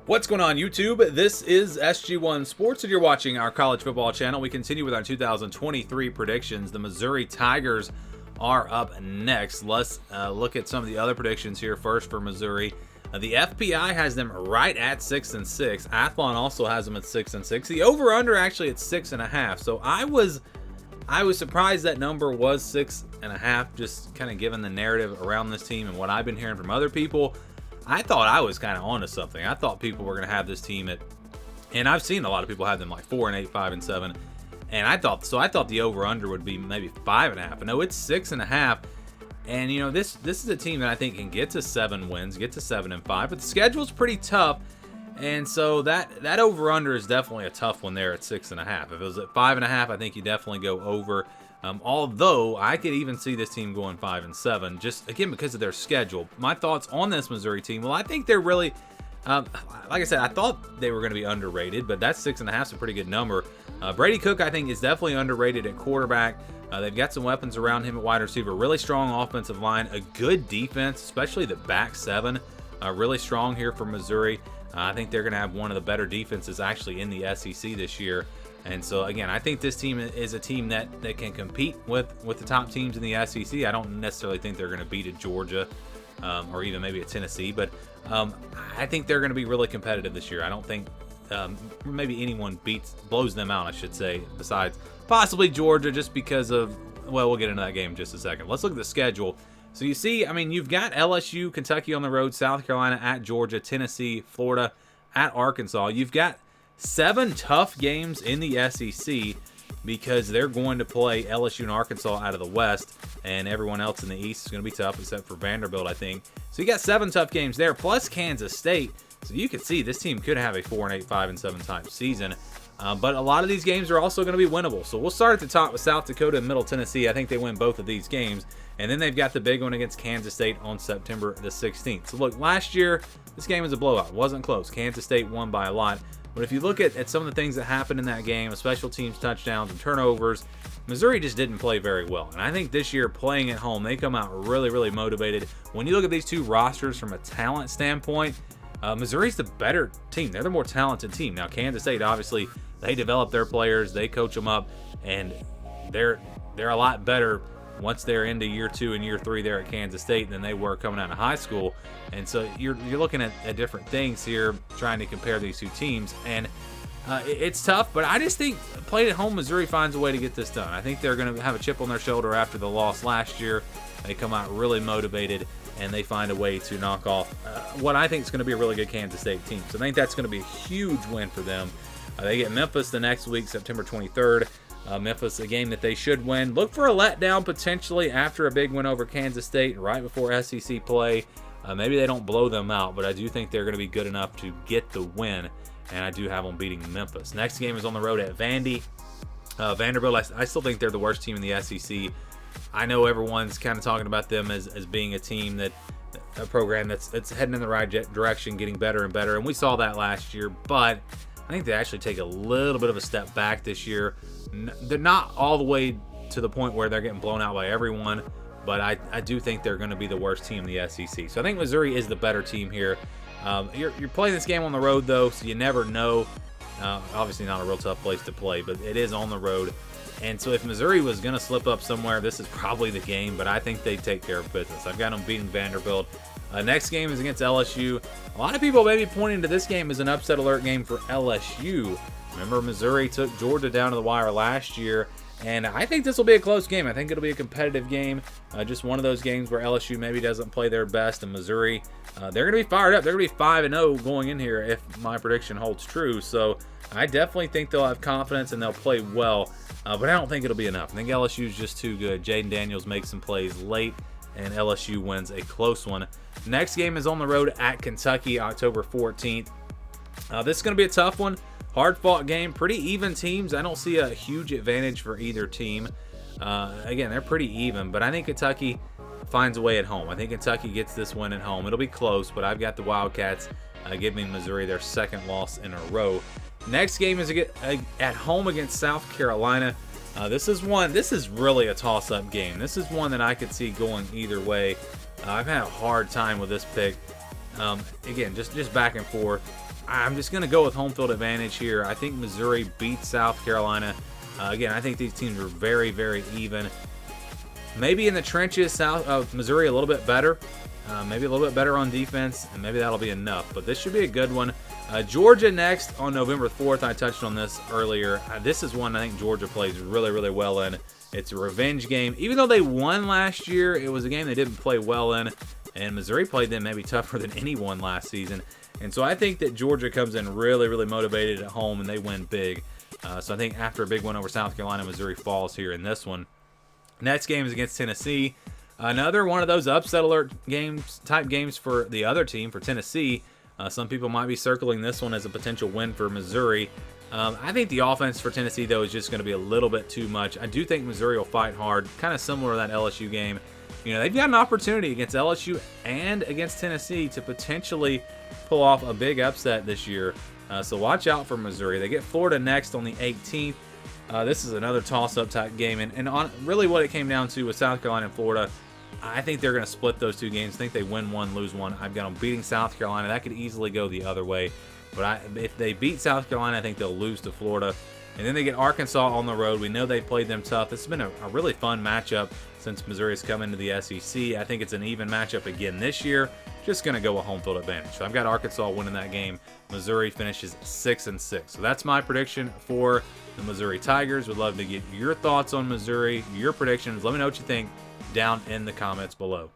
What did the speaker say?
What's going on, YouTube? This is SG1 Sports, and you're watching our college football channel. We continue with our 2023 predictions. The Missouri Tigers are up next. Let's look at some of the other predictions here first for Missouri. The FPI has them right at 6-6. Athlon also has them at 6-6. The over/under actually at 6.5. So I was surprised that number was 6.5, just kind of given the narrative around this team and what I've been hearing from other people. I thought I was kind of onto something. I thought people were going to have this team at, and I've seen a lot of people have them like 4-8, 5-7, and I thought the over/under would be maybe 5.5. No, it's 6.5, and you know this is a team that I think can get to 7 wins, get to 7-5, but the schedule's pretty tough, and so that over/under is definitely a tough one there at 6.5. If it was at 5.5, I think you definitely go over. Although I could even see this team going 5-7, just again because of their schedule. My thoughts on this Missouri team, well, I think they're really, like I said, I thought they were going to be underrated, but that 6.5 is a pretty good number. Brady Cook, I think, is definitely underrated at quarterback. They've got some weapons around him at wide receiver. Really strong offensive line, a good defense, especially the back seven. Really strong here for Missouri. I think they're going to have one of the better defenses actually in the SEC this year. And so, again, I think this team is a team that can compete with the top teams in the SEC. I don't necessarily think they're going to beat a Georgia or even maybe a Tennessee, but I think they're going to be really competitive this year. I don't think maybe anyone blows them out, I should say, besides possibly Georgia, just because of, well, we'll get into that game in just a second. Let's look at the schedule. So you see, I mean, you've got LSU, Kentucky on the road, South Carolina at Georgia, Tennessee, Florida at Arkansas. You've got 7 tough games in the SEC because they're going to play LSU and Arkansas out of the West, and everyone else in the East is going to be tough except for Vanderbilt, I think. So you got 7 tough games there, plus Kansas State. So you can see this team could have a 4-8, 5-7 type season. But a lot of these games are also going to be winnable. So we'll start at the top with South Dakota and Middle Tennessee. I think they win both of these games. And then they've got the big one against Kansas State on September the 16th. So look, last year, this game was a blowout. It wasn't close. Kansas State won by a lot. But if you look at some of the things that happened in that game, special teams touchdowns and turnovers, Missouri just didn't play very well. And I think this year, playing at home, they come out really, really motivated. When you look at these two rosters from a talent standpoint, Missouri's the better team. They're the more talented team. Now, Kansas State, obviously, they develop their players, they coach them up, and they're a lot better once they're into year 2 and year 3 there at Kansas State than they were coming out of high school. And so you're looking at different things here, trying to compare these two teams. And it's tough, but I just think playing at home, Missouri finds a way to get this done. I think they're going to have a chip on their shoulder after the loss last year. They come out really motivated, and they find a way to knock off what I think is going to be a really good Kansas State team. So I think that's going to be a huge win for them. They get Memphis the next week, September 23rd. Memphis, a game that they should win. Look for a letdown potentially after a big win over Kansas State right before SEC play. Maybe they don't blow them out, but I do think they're going to be good enough to get the win, and I do have them beating Memphis. Next game is on the road at Vandy. Vanderbilt, I still think they're the worst team in the SEC. I know everyone's kind of talking about them as being a team a program that's heading in the right direction, getting better and better, and we saw that last year, but I think they actually take a little bit of a step back this year. They're not all the way to the point where they're getting blown out by everyone, but I do think they're going to be the worst team in the SEC. So I think Missouri is the better team here. You're playing this game on the road, though, so you never know. Obviously not a real tough place to play, but it is on the road. And so if Missouri was going to slip up somewhere, this is probably the game, but I think they take care of business. I've got them beating Vanderbilt. Next game is against LSU. A lot of people may be pointing to this game as an upset alert game for LSU. Remember, Missouri took Georgia down to the wire last year, and I think this will be a close game. I think it'll be a competitive game. Just one of those games where LSU maybe doesn't play their best, and Missouri, they're going to be fired up. They're going to be 5-0 going in here if my prediction holds true. So I definitely think they'll have confidence and they'll play well, but I don't think it'll be enough. I think LSU is just too good. Jaden Daniels makes some plays late, and LSU wins a close one. Next game is on the road at Kentucky, October 14th. This is going to be a tough one. Hard-fought game, pretty even teams. I don't see a huge advantage for either team. Again, they're pretty even, but I think Kentucky finds a way at home. I think Kentucky gets this win at home. It'll be close, but I've got the Wildcats giving Missouri their second loss in a row. Next game is at home against South Carolina. This is really a toss-up game. This is one that I could see going either way. I've had a hard time with this pick. Again, just back and forth. I'm just going to go with home field advantage here. I think Missouri beats South Carolina. Again, I think these teams are very, very even. Maybe in the trenches, Missouri a little bit better. Maybe a little bit better on defense, and maybe that'll be enough. But this should be a good one. Georgia next on November 4th. I touched on this earlier. This is one I think Georgia plays really, really well in. It's a revenge game. Even though they won last year, it was a game they didn't play well in. And Missouri played them maybe tougher than anyone last season. And so I think that Georgia comes in really, really motivated at home, and they win big. So I think after a big win over South Carolina, Missouri falls here in this one. Next game is against Tennessee. Another one of those upset alert type games for the other team, for Tennessee. Some people might be circling this one as a potential win for Missouri. I think the offense for Tennessee, though, is just going to be a little bit too much. I do think Missouri will fight hard, kind of similar to that LSU game. You know, they've got an opportunity against LSU and against Tennessee to potentially pull off a big upset this year. So watch out for Missouri. They get Florida next on the 18th. This is another toss-up type game. And really what it came down to was South Carolina and Florida. I think they're going to split those two games. I think they win one, lose one. I've got them beating South Carolina. That could easily go the other way. But if they beat South Carolina, I think they'll lose to Florida. And then they get Arkansas on the road. We know they played them tough. This has been a really fun matchup since Missouri's come into the SEC. I think it's an even matchup again this year. Just going to go with home field advantage. So I've got Arkansas winning that game. Missouri finishes 6-6. So that's my prediction for the Missouri Tigers. Would love to get your thoughts on Missouri, your predictions. Let me know what you think down in the comments below.